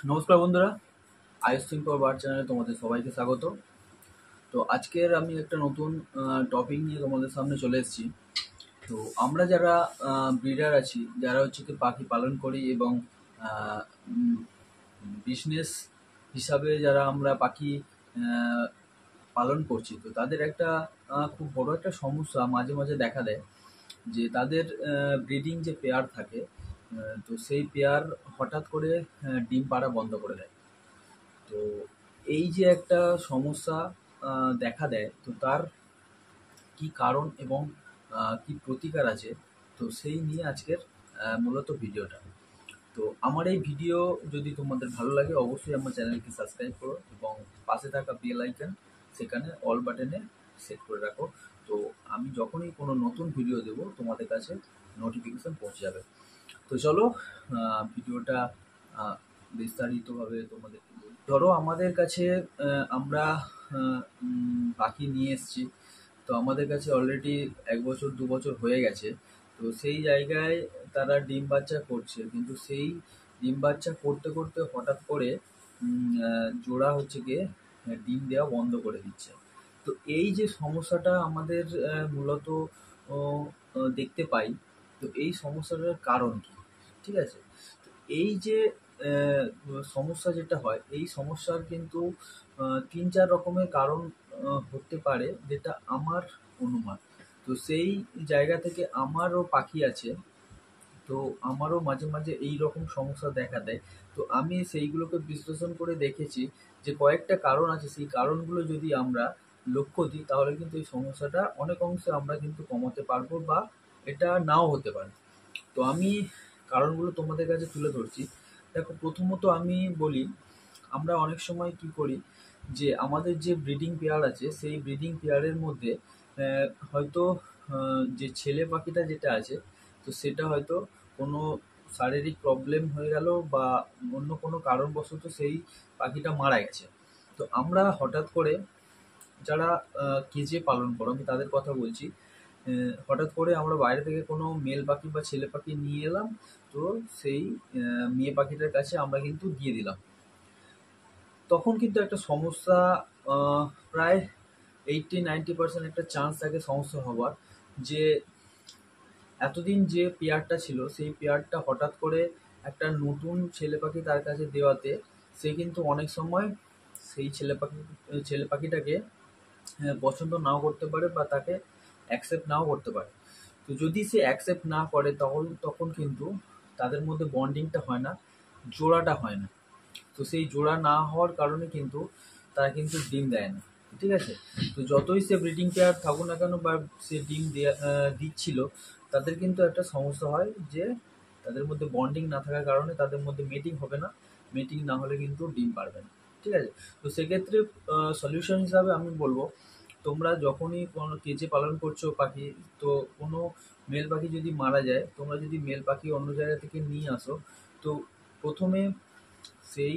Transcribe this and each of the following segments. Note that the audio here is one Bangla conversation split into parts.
নমস্কার বন্ধুরা, আয়ুষ সিং ফর বার্ড চ্যানেলে তোমাদের সবাইকে স্বাগত। তো আজকের আমি একটা নতুন টপিক নিয়ে তোমাদের সামনে চলে এসেছি। তো আমরা যারা ব্রিডার আছি, যারা হচ্ছে কি পাখি পালন করি এবং বিজনেস হিসাবে যারা আমরা পাখি আহ, পালন করছি, তো তাদের একটা খুব বড় একটা সমস্যা মাঝে মাঝে দেখা দেয় যে তাদের ব্রিডিং যে পেয়ার থাকে, তো সেই পেয়ার হঠাৎ করে ডিম পাড়া বন্ধ করে দেয়। তো এই যে একটা সমস্যা দেখা দেয়, তো তার কি কারণ এবং কি প্রতিকার আছে, তো সেই নিয়ে আজকের মূলত ভিডিওটা। তো আমার এই ভিডিও যদি তোমাদের ভালো লাগে, অবশ্যই আমার চ্যানেলকে সাবস্ক্রাইব করো এবং পাশে থাকা বেল আইকন সেখানে অল বাটনে সেট করে রাখো। তো আমি যখনই কোনো নতুন ভিডিও দেবো তোমাদের কাছে নোটিফিকেশন পৌঁছে যাবে। তো চলো ভিডিওটা আহ, বিস্তারিতভাবে তোমাদেরকে বলি। ধরো আমাদের কাছে আমরা পাখি নিয়ে এসেছি। তো আমাদের কাছে অলরেডি 1 বছর 2 বছর হয়ে গেছে। তো সেই জায়গায় তারা ডিম বাচ্চা করছে, কিন্তু সেই ডিম বাচ্চা করতে করতে হঠাৎ করে জোড়া হচ্ছে গিয়ে ডিম দেওয়া বন্ধ করে দিচ্ছে। তো এই যে সমস্যাটা আমাদের মূলত ও, দেখতে পাই। তো এই সমস্যাটার কারণ কি? ঠিক আছে? তো এই যে আহ, সমস্যা যেটা হয়, এই সমস্যার কিন্তু 3-4 রকমের কারণ হতে পারে, যেটা আমার অনুমান। তো সেই জায়গা থেকে আমারও পাখি আছে। তো আমারও মাঝে মাঝে এই রকম সমস্যা দেখা দেয়। তো আমি সেইগুলোকে বিশ্লেষণ করে দেখেছি যে কয়েকটা কারণ আছে, সেই কারণগুলো যদি আমরা লক্ষ্য দিই, তাহলে কিন্তু এই সমস্যাটা অনেক অংশে আমরা কিন্তু কমাতে পারবো, বা এটা নাও হতে পারে। তো আমি কারণগুলো তোমাদের কাছে তুলে ধরছি। দেখো, প্রথমত আমি বলি, আমরা অনেক সময় কি করি যে আমাদের যে ব্রিডিং পেয়ার আছে, সেই ব্রিডিং পেয়ারের মধ্যে হয়তো যে ছেলে পাখিটা যেটা আছে, তো সেটা হয়তো কোনো শারীরিক প্রবলেম হয়ে গেল, বা অন্য কোনো কারণবশত সেই পাখিটা মারা গেছে। তো আমরা হঠাৎ করে, যারা কেজে পালন করো, আমি তাদের কথা বলছি, হঠাৎ করে আমরা বাইরে থেকে কোনো মেল পাখি বা ছেলে পাখি নিয়ে এলাম। তো সেই মেয়ে পাখিটার কাছে আমরা কিন্তু দিয়ে দিলাম। তখন কিন্তু একটা সমস্যা, আহ, প্রায় 80-90% একটা চান্স থাকে সমস্যা হওয়ার। যে এতদিন যে পেয়ারটা ছিল, সেই পেয়ারটা হঠাৎ করে একটা নতুন ছেলে পাখি তার কাছে দেওয়াতে সে কিন্তু অনেক সময় সেই ছেলে পাখিটাকে পছন্দ নাও করতে পারে, বা তাকে অ্যাকসেপ্ট নাও করতে পারে। তো যদি সে অ্যাকসেপ্ট না করে, তখন তখন কিন্তু তাদের মধ্যে বন্ডিংটা হয় না, জোড়াটা হয় না। তো সেই জোড়া না হওয়ার কারণে কিন্তু তারা কিন্তু ডিম দেয় না। ঠিক আছে? তো যতই সে ব্রিডিং পেয়ার থাকুক না কেন, বা সে ডিম দিচ্ছিল, তাদের কিন্তু একটা সমস্যা হয় যে তাদের মধ্যে বন্ডিং না থাকার কারণে তাদের মধ্যে মিটিং হবে না। মিটিং না হলে কিন্তু ডিম পারবে না। ঠিক আছে? তো সেক্ষেত্রে সলিউশন হিসাবে আমি বলবো, তোমরা যখনই কোনো কেজে পালন করছো পাখি, তো কোনো মেল পাখি যদি মারা যায়, তোমরা যদি মেল পাখি অন্য জায়গা থেকে নিয়ে আসো, তো প্রথমে সেই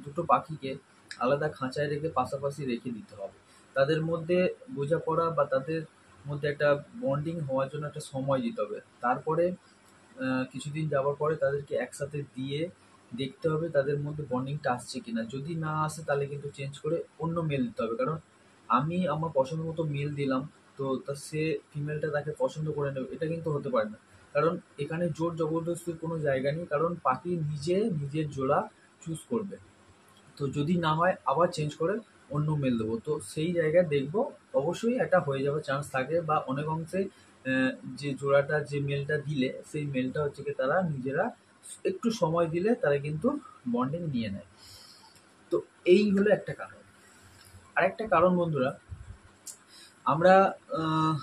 দুটো পাখিকে আলাদা খাঁচায় রেখে পাশাপাশি রেখে দিতে হবে। তাদের মধ্যে বোঝাপড়া বা তাদের মধ্যে একটা বন্ডিং হওয়ার জন্য একটা সময় দিতে হবে। তারপরে কিছুদিন যাওয়ার পরে তাদেরকে একসাথে দিয়ে দেখতে হবে তাদের মধ্যে বন্ডিংটা আসছে কিনা। যদি না আসে, তাহলে কিন্তু চেঞ্জ করে অন্য মেল দিতে হবে। কারণ আমি আমার পছন্দ মতো মেল দিলাম, তো তা সে ফিমেলটা তাকে পছন্দ করে নেবে, এটা কিন্তু হতে পারে না। কারণ এখানে জোর জবরদস্তির কোনো জায়গা নেই, কারণ পাখি নিজে নিজের জোড়া চুজ করবে। তো যদি না হয়, আবার চেঞ্জ করে অন্য মেল দেবো। তো সেই জায়গায় দেখবো অবশ্যই একটা হয়ে যাওয়ার চান্স থাকে, বা অনেক অংশে যে জোড়াটা, যে মেলটা দিলে, সেই মেলটা হচ্ছে কি তারা নিজেরা একটু সময় দিলে তারা কিন্তু বন্ডিং নিয়ে নেয়। তো এই হলো একটা কারণ। আরেকটা কারণ বন্ধুরা, আমরা আহ,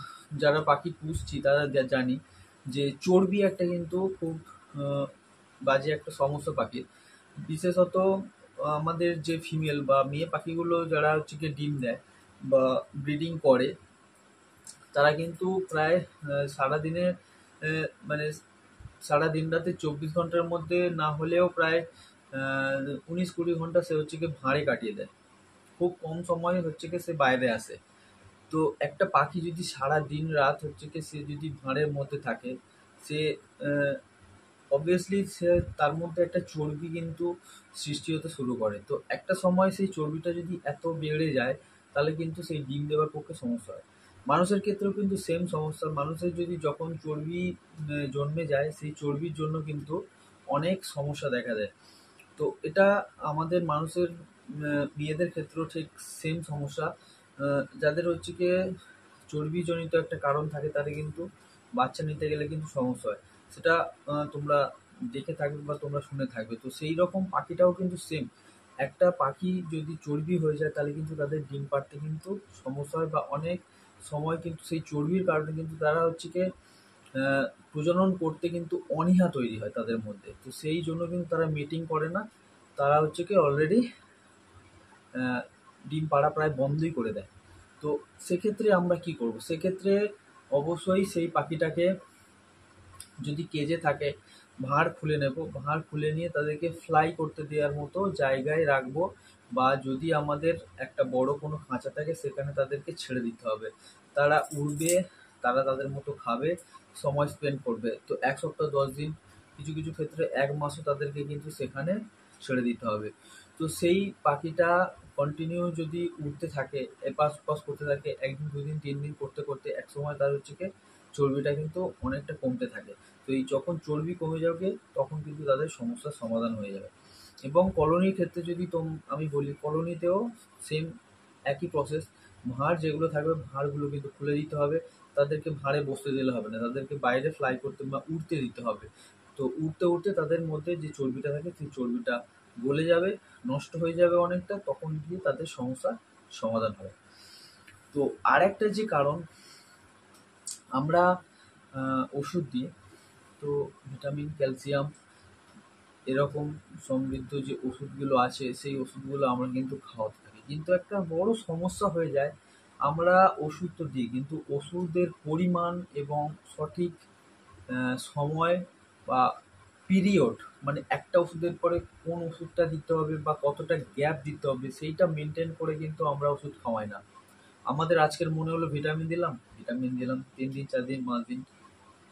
যারা পাখি পুষছি তারা জানি যে চর্বি একটা কিন্তু খুব আহ, বাজে একটা সমস্যা পাখির। বিশেষত আমাদের যে ফিমেল বা মেয়ে পাখিগুলো যারা হচ্ছে গিয়ে ডিম দেয় বা ব্রিডিং করে, তারা কিন্তু প্রায় সারাদিনে মানে সারা দিন রাতে 24 ঘন্টার মধ্যে না হলেও প্রায় 19-20 ঘন্টা সে হচ্ছে গিয়ে ভাঁড়ে কাটিয়ে দেয়। খুব কম সময় হচ্ছে গিয়ে সে বাইরে আসে। তো একটা পাখি যদি সারা দিন রাত হচ্ছে কি সে যদি ভাঁড়ের মধ্যে থাকে, সে অবভিয়াসলি সে তার মধ্যে একটা চর্বি কিন্তু সৃষ্টি হতে শুরু করে। তো একটা সময় সেই চর্বিটা যদি এত বেড়ে যায় তাহলে কিন্তু সেই ডিম দেওয়ার পক্ষে সমস্যা হয়। মানুষের ক্ষেত্রেও কিন্তু সেম সমস্যা। মানুষের যদি যখন চর্বি জন্মে যায় সেই চর্বির জন্য কিন্তু অনেক সমস্যা দেখা দেয়। তো এটা আমাদের মানুষের মেয়েদের ক্ষেত্রেও ঠিক সেম সমস্যা। যাদের হচ্ছে গিয়ে চর্বিজনিত একটা কারণ থাকে তাদের কিন্তু বাচ্চা নিতে গেলে কিন্তু সমস্যা হয়। সেটা তোমরা দেখে থাকবে বা তোমরা শুনে থাকবে। তো সেই রকম পাখিটাও কিন্তু সেম। একটা পাখি যদি চর্বি হয়ে যায় তাহলে কিন্তু তাদের ডিম পাড়তে কিন্তু সমস্যা হয়, বা অনেক সময় কিন্তু সেই চর্বির কারণে কিন্তু তারা হচ্ছে গিয়ে প্রজনন করতে কিন্তু অনীহা তৈরি হয় তাদের মধ্যে। তো সেই জন্য কিন্তু তারা মেটিং করে না। তারা হচ্ছে কি অলরেডি ডিম পাড়া প্রায় বন্ধই করে দেয়। তো সেক্ষেত্রে আমরা কি করব? সেক্ষেত্রে অবশ্যই সেই পাখিটাকে যদি কেজে থাকে ভাঁড় খুলে নেব, ভাঁড় খুলে নিয়ে তাদেরকে ফ্লাই করতে দেওয়ার মতো জায়গায় রাখবো, বা যদি আমাদের একটা বড় কোনো খাঁচা থাকে সেখানে তাদেরকে ছেড়ে দিতে হবে। তারা উড়বে, তারা তাদের মতো খাবে, সময় স্পেন্ড করবে। তো 1 সপ্তাহ 10 দিন, কিছু কিছু ক্ষেত্রে 1 মাসও তাদেরকে কিন্তু সেখানে ছেড়ে দিতে হবে। তো সেই পাখিটা কন্টিনিউ যদি উড়তে থাকে, এপাশ ওপাশ করতে থাকে, 1 দিন 2 দিন 3 দিন করতে করতে একসময় তার হচ্ছে কি চর্বিটা কিন্তু অনেকটা কমতে থাকে। তো এই যখন চর্বি কমে যাবে তখন কিন্তু তাদের সমস্যার সমাধান হয়ে যাবে। এবং কলোনির ক্ষেত্রে যদি আমি বলি, কলোনিতেও সেম একই প্রসেস। ভাঁড় যেগুলো থাকবে ভাঁড়গুলো কিন্তু খুলে দিতে হবে। তাদেরকে ভাঁড়ে বসতে দিলে হবে না, তাদেরকে বাইরে ফ্লাই করতে বা উড়তে দিতে হবে। তো উড়তে উড়তে তাদের মধ্যে যে চর্বিটা থাকে সেই চর্বিটা গলে যাবে, নষ্ট হয়ে যাবে অনেকটা, তখন গিয়ে তাদের সমস্যার সমাধান হবে। তো আর একটা যে কারণ, আমরা ওষুধ দিই, তো ভিটামিন ক্যালসিয়াম এরকম সমৃদ্ধ যে ওষুধগুলো আছে সেই ওষুধগুলো আমরা কিন্তু খাওয়াতে থাকি, কিন্তু একটা বড় সমস্যা হয়ে যায়। আমরা ওষুধ তো দিই কিন্তু ওষুধের পরিমাণ এবং সঠিক সময় বা পিরিয়ড, মানে একটা ওষুধের পরে কোন ওষুধটা দিতে হবে বা কতটা গ্যাপ দিতে হবে সেইটা মেনটেন করে কিন্তু আমরা ওষুধ খাওয়াই না। আমাদের আজকের মনে হলো ভিটামিন দিলাম, ভিটামিন দিলাম 3 দিন 4 দিন 5 দিন।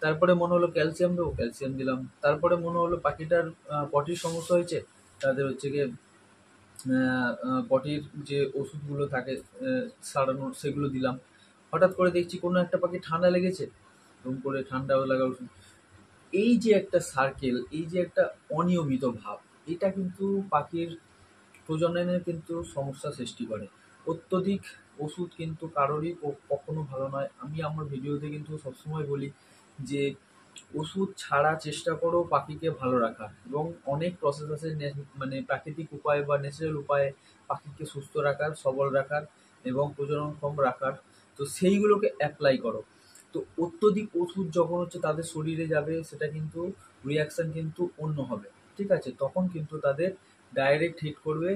তারপরে মনে হলো ক্যালসিয়াম দেবো, ক্যালসিয়াম দিলাম। তারপরে মনে হলো পাখিটার পটির সমস্যা হয়েছে, তাদের হচ্ছে গিয়ে পটির যে ওষুধগুলো থাকে সারানোর সেগুলো দিলাম। হঠাৎ করে দেখছি কোনো একটা পাখি ঠান্ডা লেগেছে, এরকম করে ঠান্ডা লাগা ওষুধ। এই যে একটা সার্কেল, এই যে একটা অনিয়মিত ভাব, এটা কিন্তু পাখির প্রজননের কিন্তু সমস্যা সৃষ্টি করে। অত্যধিক ওষুধ কিন্তু কারোরই কখনো ভালো নয়। আমি আমার ভিডিওতে কিন্তু সবসময় বলি যে ওষুধ ছাড়া চেষ্টা করো পাখিকে ভালো রাখার, এবং অনেক প্রসেস আছে মানে প্রাকৃতিক উপায় বা ন্যাচারাল উপায়ে পাখিকে সুস্থ রাখার, সবল রাখার এবং প্রজননক্ষম রাখার। তো সেইগুলোকে অ্যাপ্লাই করো। তো অত্যধিক ওষুধ যখন হচ্ছে তাদের শরীরে যাবে সেটা কিন্তু রিয়াকশন কিন্তু অন্য হবে। ঠিক আছে, তখন কিন্তু তাদের ডাইরেক্ট হিট করবে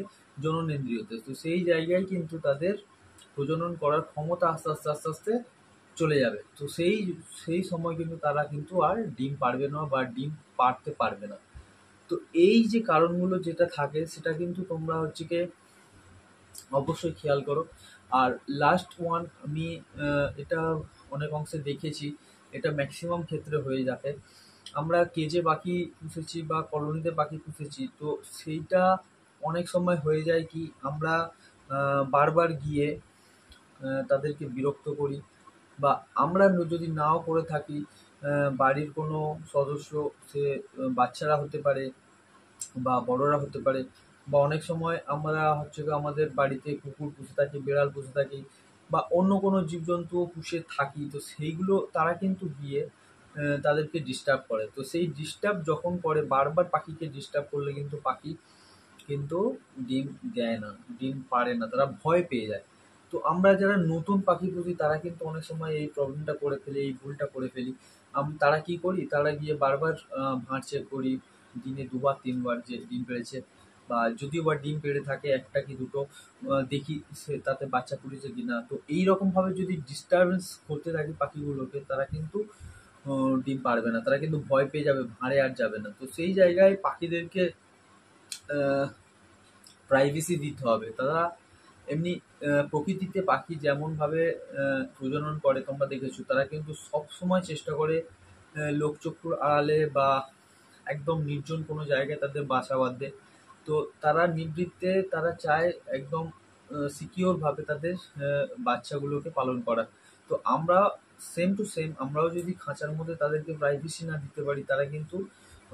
জননেন্দ্রিয়তে। তো সেই জায়গায় কিন্তু তাদের প্রজনন করার ক্ষমতা আস্তে আস্তে আস্তে আস্তে চলে যাবে। তো সেই সেই সময় কিন্তু তারা কিন্তু আর ডিম পারবে না বা ডিম পারতে পারবে না। তো এই যে কারণগুলো যেটা থাকে সেটা কিন্তু তোমরা হচ্ছে গিয়ে অবশ্যই খেয়াল করো। আর লাস্ট ওয়ান, আমি এটা অনেক অংশে দেখেছি, এটা ম্যাক্সিমাম ক্ষেত্রে হয়ে যাবে। আমরা কেজে পাখি পুষেছি বা কলোনিতে পাখি পুষেছি, তো সেইটা অনেক সময় হয়ে যায় কি আমরা বারবার গিয়ে তাদেরকে বিরক্ত করি, বা আমরা যদি নাও করে থাকি, বাড়ির কোনো সদস্য, সে বাচ্চারা হতে পারে বা বড়রা হতে পারে, বা অনেক সময় আমরা হচ্ছে গিয়ে আমাদের বাড়িতে কুকুর পুষে থাকি, বিড়াল পুষে থাকি, বা অন্য কোনো জীবজন্তুও পুষে থাকি। তো সেইগুলো তারা কিন্তু গিয়ে তাদেরকে ডিস্টার্ব করে। তো সেই ডিস্টার্ব যখন করে, বারবার পাখিকে ডিস্টার্ব করলে কিন্তু পাখি কিন্তু ডিম দেয় না, ডিম পারে না, তারা ভয় পেয়ে যায়। তো আমরা যারা নতুন পাখি পুষি তারা কিন্তু অনেক সময় এই প্রবলেমটা করে ফেলি, এই ভুলটা করে ফেলি। তারা কি করি, তারা গিয়ে বারবার ভাঁড় চেক করি, দিনে 2 বার 3 বার যে ডিম পেড়েছে, বা যদিও বা ডিম পেড়ে থাকে একটা কি দুটো, দেখি সে তাতে বাচ্চা ফুটেছে কিনা। তো এইরকম ভাবে যদি ডিস্টারবেন্স করতে থাকি পাখিগুলোকে, তারা কিন্তু ডিম পারবে না, তারা কিন্তু ভয় পেয়ে যাবে, ভাঁড়ে আর যাবে না। তো সেই জায়গায় পাখিদেরকে প্রাইভেসি দিতে হবে। তারা এমনি প্রকৃতিতে পাখি যেমনভাবে প্রজনন করে তোমরা দেখেছো, তারা কিন্তু সব সময় চেষ্টা করে লোকচক্ষুর আড়ালে বা একদম নির্জন কোনো জায়গায় তাদের বাসা বাঁধবে। তো তারা নিভৃতে তারা চায় একদম সিকিওর ভাবে তাদের বাচ্চাগুলোকে পালন করা। তো আমরা সেম টু সেম আমরাও যদি খাঁচার মধ্যে তাদেরকে প্রাইভেসি না দিতে পারি, তারা কিন্তু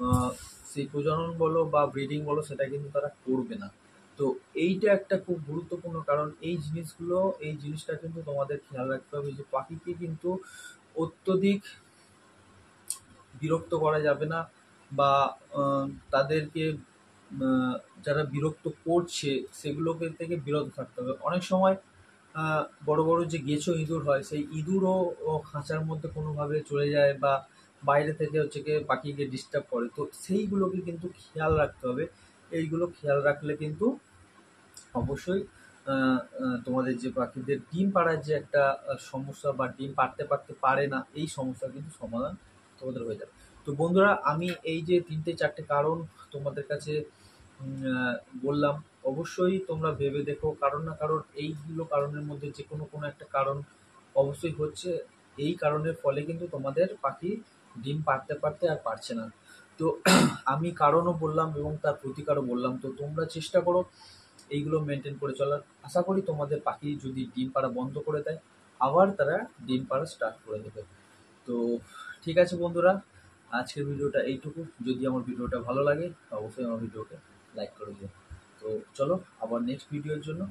আহ, সেই প্রজনন বলো বা ব্রিডিং বলো সেটা কিন্তু তারা করবে না। তো এইটা একটা খুব গুরুত্বপূর্ণ কারণ। এই জিনিসটা কিন্তু তোমাদের খেয়াল রাখতে হবে যে পাখিকে কিন্তু অত্যধিক বিরক্ত করা যাবে না, বা আহ, তাদেরকে আহ, যারা বিরক্ত করছে সেগুলোকে থেকে বিরত থাকতে হবে। অনেক সময় বড় বড় যে গেছো ইঁদুর হয়, সেই ইঁদুরও খাঁচার মধ্যে কোনোভাবে চলে যায় বা বাইরে থেকে হচ্ছে গিয়ে পাখিকে ডিস্টার্ব করে। তো সেইগুলোকে কিন্তু খেয়াল রাখতে হবে। এইগুলো খেয়াল রাখলে কিন্তু অবশ্যই তোমাদের যে পাখিদের ডিম পাড়ার যে একটা সমস্যা বা ডিম পাড়তে পারতে পারে না, এই সমস্যা কিন্তু সমাধান তোমাদের হয়ে যাবে। তো বন্ধুরা, আমি এই যে ৩-৪টে কারণ তোমাদের কাছে আহ, বললাম, অবশ্যই তোমরা ভেবে দেখো। কারণ না কারণ এইগুলো কারণের মধ্যে যে কোনো কোনো একটা কারণ অবশ্যই হচ্ছে। এই কারণের ফলে কিন্তু তোমাদের পাখি ডিম পাড়তে পারতে আর পারছে না। তো আমি কারণও বললাম এবং তার প্রতিকারও বললাম। তো তোমরা চেষ্টা করো এইগুলো মেনটেন করে চলার। আশা করি তোমাদের পাখি যদি ডিম পাড়া বন্ধ করে দেয়, আবার তারা ডিম পাড়া স্টার্ট করে দেবে। তো ঠিক আছে বন্ধুরা, আজকের ভিডিওটা এইটুকু। যদি আমার ভিডিওটা ভালো লাগে অবশ্যই আমার ভিডিওকে লাইক করে দিও। তো চলো, আবার নেক্সট ভিডিওর জন্য